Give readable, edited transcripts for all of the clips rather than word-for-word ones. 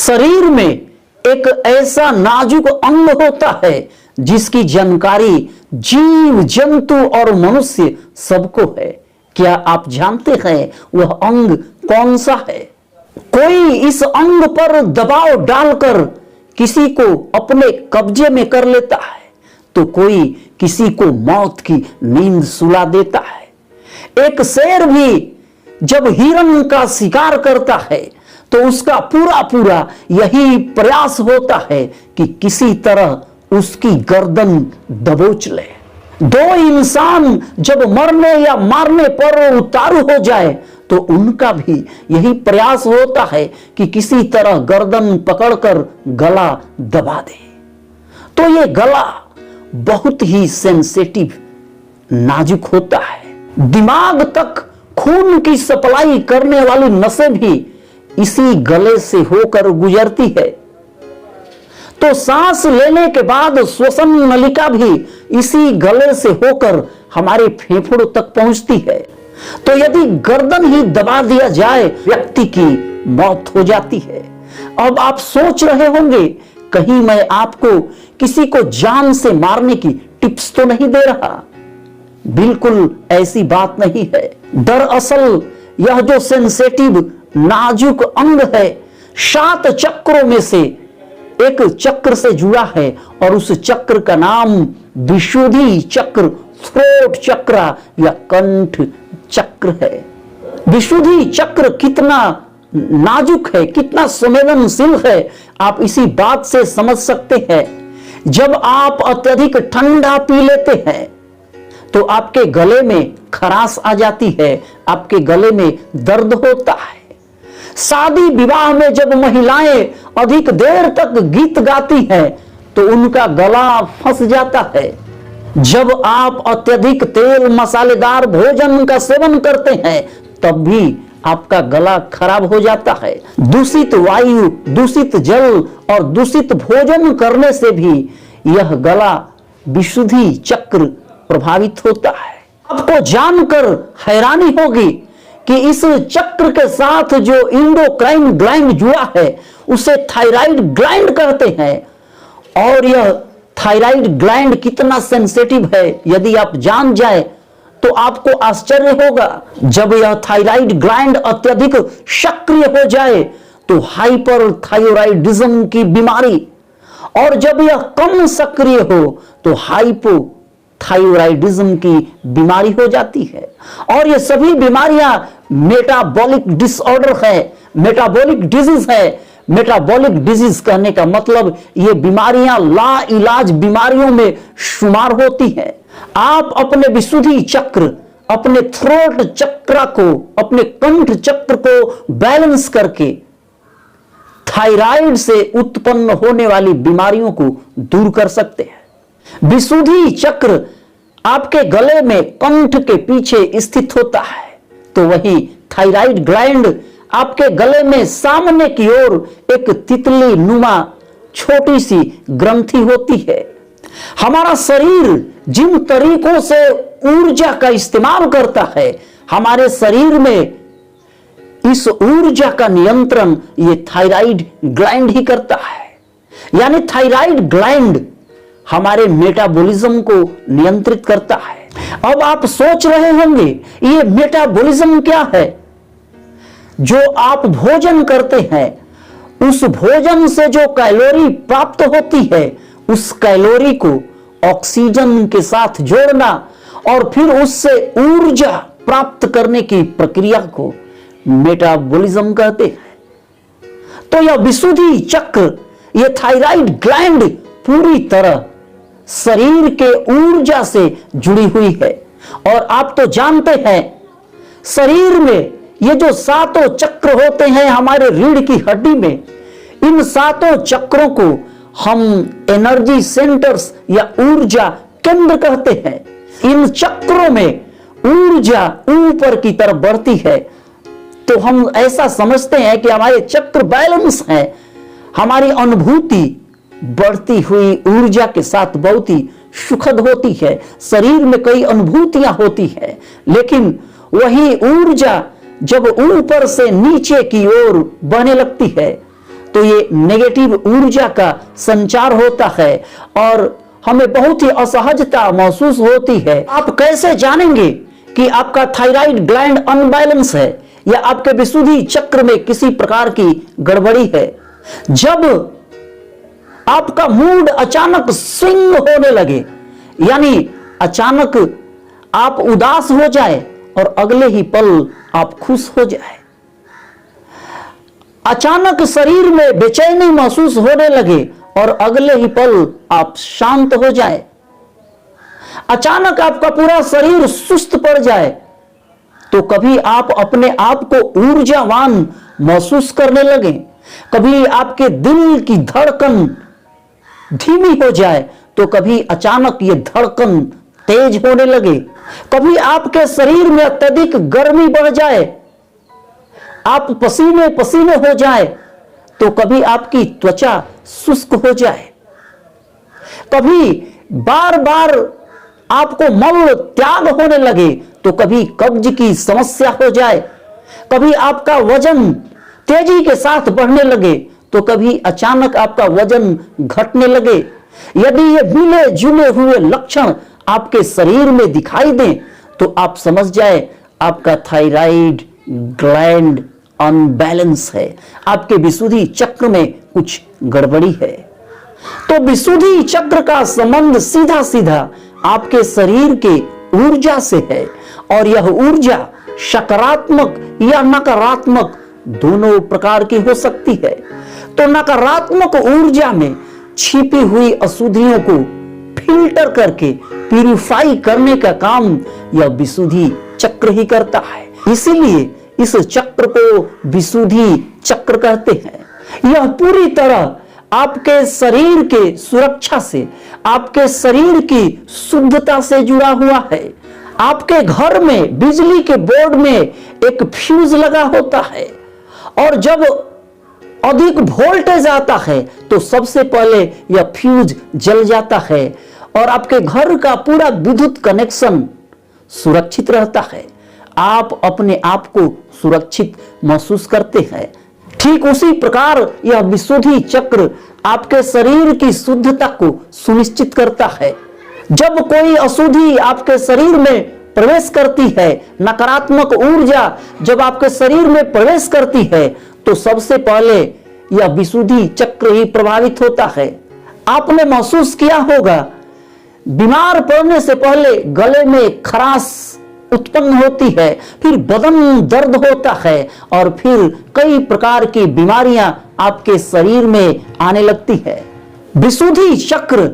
शरीर में एक ऐसा नाजुक अंग होता है जिसकी जानकारी जीव जंतु और मनुष्य सबको है। क्या आप जानते हैं वह अंग कौन सा है? कोई इस अंग पर दबाव डालकर किसी को अपने कब्जे में कर लेता है, तो कोई किसी को मौत की नींद सुला देता है। एक शेर भी जब हिरण का शिकार करता है तो उसका पूरा पूरा यही प्रयास होता है कि किसी तरह उसकी गर्दन दबोच ले। दो इंसान जब मरने या मारने पर उतारू हो जाए तो उनका भी यही प्रयास होता है कि किसी तरह गर्दन पकड़कर गला दबा दे। तो ये गला बहुत ही सेंसिटिव, नाजुक होता है। दिमाग तक खून की सप्लाई करने वाली नसें भी इसी गले से होकर गुजरती है। तो सांस लेने के बाद श्वसन नलिका भी इसी गले से होकर हमारे फेफड़ों तक पहुंचती है। तो यदि गर्दन ही दबा दिया जाए, व्यक्ति की मौत हो जाती है। अब आप सोच रहे होंगे, कहीं मैं आपको किसी को जान से मारने की टिप्स तो नहीं दे रहा। बिल्कुल ऐसी बात नहीं है। दरअसल यह जो सेंसिटिव नाजुक अंग है, 7 चक्रों में से एक चक्र से जुड़ा है और उस चक्र का नाम विशुद्धि चक्र, थ्रोट चक्र या कंठ चक्र है। विशुद्धि चक्र कितना नाजुक है, कितना संवेदनशील है, आप इसी बात से समझ सकते हैं। जब आप अत्यधिक ठंडा पी लेते हैं तो आपके गले में खराश आ जाती है, आपके गले में दर्द होता है। शादी विवाह में जब महिलाएं अधिक देर तक गीत गाती हैं तो उनका गला फंस जाता है। जब आप अत्यधिक तेल मसालेदार भोजन का सेवन करते हैं तब भी आपका गला खराब हो जाता है। दूषित वायु, दूषित जल और दूषित भोजन करने से भी यह गला विशुद्धि चक्र प्रभावित होता है। आपको जानकर हैरानी होगी कि इस चक्र के साथ जो एंडोक्राइन ग्लैंड जुड़ा है उसे थायराइड ग्लैंड कहते हैं। और यह थायराइड ग्लैंड कितना सेंसिटिव है, यदि आप जान जाए तो आपको आश्चर्य होगा। जब यह थायराइड ग्लैंड अत्यधिक सक्रिय हो जाए तो हाइपरथायराइडिज्म की बीमारी, और जब यह कम सक्रिय हो तो हाइपोथायराइडिज्म की बीमारी हो जाती है। और ये सभी बीमारियां मेटाबॉलिक डिसऑर्डर है, मेटाबॉलिक डिजीज है। मेटाबॉलिक डिजीज कहने का मतलब ये बीमारियां ला इलाज बीमारियों में शुमार होती हैं। आप अपने विशुद्धि चक्र, अपने थ्रोट चक्र को, अपने कंठ चक्र को बैलेंस करके थायराइड से उत्पन्न होने वाली बीमारियों को दूर कर सकते हैं। विशुद्धि चक्र आपके गले में कंठ के पीछे स्थित होता है, तो वही थायराइड ग्लैंड आपके गले में सामने की ओर एक तितली नुमा छोटी सी ग्रंथि होती है। हमारा शरीर जिन तरीकों से ऊर्जा का इस्तेमाल करता है, हमारे शरीर में इस ऊर्जा का नियंत्रण ये थायराइड ग्लैंड ही करता है। यानी थायराइड ग्लैंड हमारे मेटाबॉलिज्म को नियंत्रित करता है। अब आप सोच रहे होंगे ये मेटाबॉलिज्म क्या है? जो आप भोजन करते हैं उस भोजन से जो कैलोरी प्राप्त होती है, उस कैलोरी को ऑक्सीजन के साथ जोड़ना और फिर उससे ऊर्जा प्राप्त करने की प्रक्रिया को मेटाबॉलिज्म कहते हैं। तो यह विशुद्धि चक्र, यह थायराइड ग्लैंड पूरी तरह शरीर के ऊर्जा से जुड़ी हुई है। और आप तो जानते हैं शरीर में ये जो 7 चक्र होते हैं हमारे रीढ़ की हड्डी में, इन 7 चक्रों को हम एनर्जी सेंटर्स या ऊर्जा केंद्र कहते हैं। इन चक्रों में ऊर्जा ऊपर की तरफ बढ़ती है तो हम ऐसा समझते हैं कि हमारे चक्र बैलेंस है। हमारी अनुभूति बढ़ती हुई ऊर्जा के साथ बहुत ही सुखद होती है। शरीर में कई अनुभूतियां होती हैं, लेकिन वही ऊर्जा जब ऊपर से नीचे की ओर बहने लगती है तो ये नेगेटिव ऊर्जा का संचार होता है और हमें बहुत ही असहजता महसूस होती है। आप कैसे जानेंगे कि आपका थायराइड ग्लैंड अनबैलेंस है या आपके विशुद्धि चक्र में किसी प्रकार की गड़बड़ी है? जब आपका मूड अचानक स्विंग होने लगे, यानी अचानक आप उदास हो जाए और अगले ही पल आप खुश हो जाए, अचानक शरीर में बेचैनी महसूस होने लगे और अगले ही पल आप शांत हो जाए, अचानक आपका पूरा शरीर सुस्त पड़ जाए, तो कभी आप अपने आप को ऊर्जावान महसूस करने लगे, कभी आपके दिल की धड़कन धीमी हो जाए, तो कभी अचानक ये धड़कन तेज होने लगे, कभी आपके शरीर में अत्यधिक गर्मी बढ़ जाए, आप पसीने पसीने हो जाए, तो कभी आपकी त्वचा शुष्क हो जाए, कभी बार बार आपको मल त्याग होने लगे, तो कभी कब्ज की समस्या हो जाए, कभी आपका वजन तेजी के साथ बढ़ने लगे, तो कभी अचानक आपका वजन घटने लगे। यदि ये मिले जुले हुए लक्षण आपके शरीर में दिखाई दें, तो आप समझ जाए आपका थायराइड ग्लैंड अनबैलेंस है, आपके विशुद्धि चक्र में कुछ गड़बड़ी है। तो विशुद्धि चक्र का संबंध सीधा सीधा आपके शरीर के ऊर्जा से है और यह ऊर्जा सकारात्मक या नकारात्मक दोनों प्रकार की हो सकती है। तो नकारात्मक ऊर्जा में छिपी हुई अशुद्धियों को फिल्टर करके प्यूरिफाई करने का काम यह विशुद्धि चक्र ही करता है। इसीलिए इस चक्र को विशुद्धि चक्र कहते हैं। यह पूरी तरह आपके शरीर के सुरक्षा से, आपके शरीर की शुद्धता से जुड़ा हुआ है। आपके घर में बिजली के बोर्ड में एक फ्यूज लगा होता है और जब अधिक वोल्टेज आता है तो सबसे पहले यह फ्यूज जल जाता है और आपके घर का पूरा विद्युत कनेक्शन सुरक्षित रहता है। आप अपने आप को सुरक्षित महसूस करते हैं। ठीक उसी प्रकार यह विशुद्धि चक्र आपके शरीर की शुद्धता को सुनिश्चित करता है। जब कोई अशुद्धि आपके शरीर में प्रवेश करती है, नकारात्मक ऊर्जा जब आपके शरीर में प्रवेश करती है, तो सबसे पहले यह विशुद्धि चक्र ही प्रभावित होता है। आपने महसूस किया होगा, बीमार पड़ने से पहले गले में खराश उत्पन्न होती है, फिर बदन दर्द होता है और फिर कई प्रकार की बीमारियां आपके शरीर में आने लगती है। विशुद्धि चक्र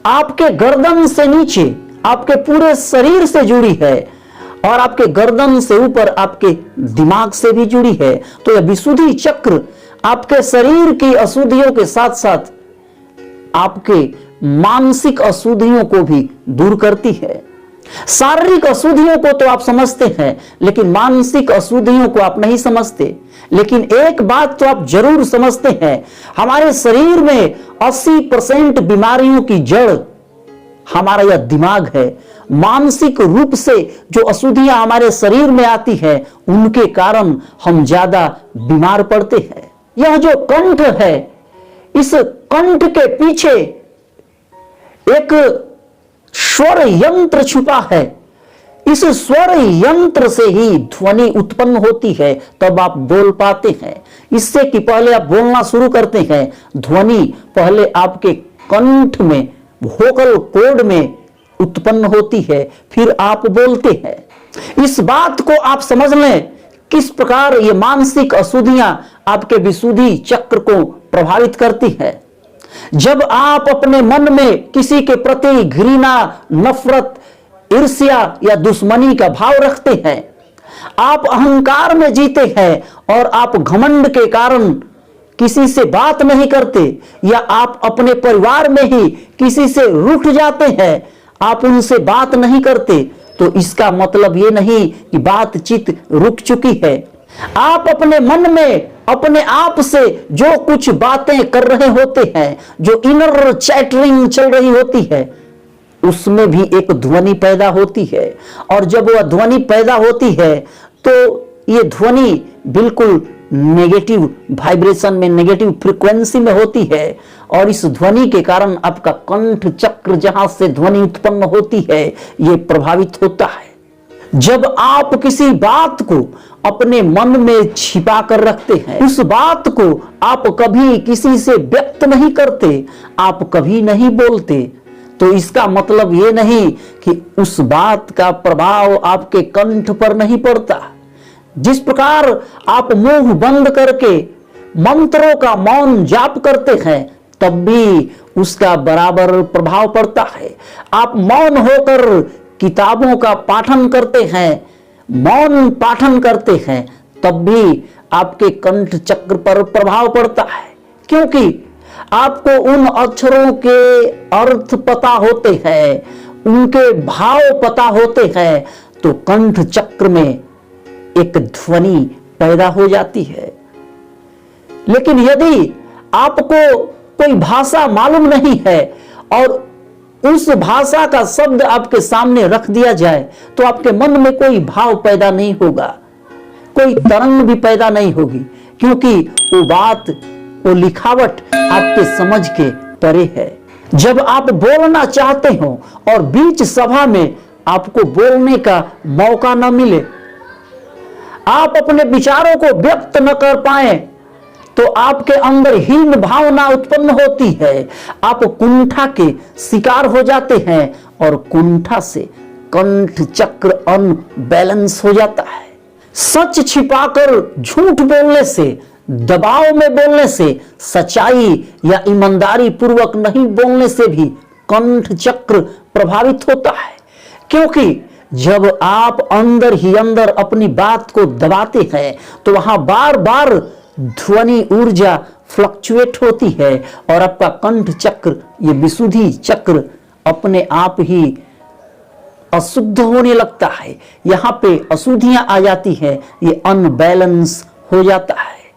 आपके गर्दन से नीचे आपके पूरे शरीर से जुड़ी है और आपके गर्दन से ऊपर आपके दिमाग से भी जुड़ी है। तो यह विशुद्धि चक्र आपके शरीर की अशुद्धियों के साथ साथ आपके मानसिक अशुद्धियों को भी दूर करती है। शारीरिक अशुद्धियों को तो आप समझते हैं, लेकिन मानसिक अशुद्धियों को आप नहीं समझते। लेकिन एक बात तो आप जरूर समझते हैं, हमारे शरीर में 80% बीमारियों की जड़ हमारा यह दिमाग है। मानसिक रूप से जो अशुद्धियां हमारे शरीर में आती हैं, उनके कारण हम ज्यादा बीमार पड़ते हैं। यह जो कंठ है, इस कंठ के पीछे एक स्वर यंत्र छुपा है। इस स्वर यंत्र से ही ध्वनि उत्पन्न होती है, तब आप बोल पाते हैं। इससे कि पहले आप बोलना शुरू करते हैं, ध्वनि पहले आपके कंठ में वोकल कॉर्ड में उत्पन्न होती है, फिर आप बोलते हैं। इस बात को आप समझ लें किस प्रकार ये मानसिक अशुद्धियां आपके विशुद्धि चक्र को प्रभावित करती है। जब आप अपने मन में किसी के प्रति घृणा, नफरत, ईर्ष्या या दुश्मनी का भाव रखते हैं, आप अहंकार में जीते हैं और आप घमंड के कारण किसी से बात नहीं करते, या आप अपने परिवार में ही किसी से रूठ जाते हैं, आप उनसे बात नहीं करते, तो इसका मतलब ये नहीं कि बातचीत रुक चुकी है। आप अपने मन में अपने आप से जो कुछ बातें कर रहे होते हैं, जो इनर चैटरिंग चल रही होती है, उसमें भी एक ध्वनि पैदा होती है। और जब वह ध्वनि पैदा होती है तो ये ध्वनि बिल्कुल नेगेटिव वाइब्रेशन में, नेगेटिव फ्रीक्वेंसी में होती है और इस ध्वनि के कारण आपका कंठ चक्र जहां से ध्वनि उत्पन्न होती है ये प्रभावित होता है। जब आप किसी बात को अपने मन में छिपा कर रखते हैं, उस बात को आप कभी किसी से व्यक्त नहीं करते, आप कभी नहीं बोलते, तो इसका मतलब ये नहीं कि उस बात का प्रभाव आपके कंठ पर नहीं पड़ता। जिस प्रकार आप मुंह बंद करके मंत्रों का मौन जाप करते हैं तब भी उसका बराबर प्रभाव पड़ता है। आप मौन होकर किताबों का पाठन करते हैं, मौन पाठन करते हैं, तब भी आपके कंठ चक्र पर प्रभाव पड़ता है, क्योंकि आपको उन अक्षरों के अर्थ पता होते हैं, उनके भाव पता होते हैं, तो कंठ चक्र में एक ध्वनि पैदा हो जाती है। लेकिन यदि आपको कोई भाषा मालूम नहीं है और उस भाषा का शब्द आपके सामने रख दिया जाए तो आपके मन में कोई भाव पैदा नहीं होगा, कोई तरंग भी पैदा नहीं होगी, क्योंकि वो बात, वो लिखावट आपके समझ के परे है। जब आप बोलना चाहते हो और बीच सभा में आपको बोलने का मौका न मिले, आप अपने विचारों को व्यक्त न कर पाए, तो आपके अंदर हीन भावना उत्पन्न होती है, आप कुंठा के शिकार हो जाते हैं और कुंठा से कंठ चक्र अनबैलेंस हो जाता है। सच छिपाकर झूठ बोलने से, दबाव में बोलने से, सच्चाई या ईमानदारी पूर्वक नहीं बोलने से भी कंठ चक्र प्रभावित होता है, क्योंकि जब आप अंदर ही अंदर अपनी बात को दबाते हैं तो वहां बार बार ध्वनि ऊर्जा फ्लक्चुएट होती है और आपका कंठ चक्र, ये विशुद्धि चक्र अपने आप ही अशुद्ध होने लगता है। यहां पे अशुद्धियां आ जाती है, ये अनबैलेंस हो जाता है।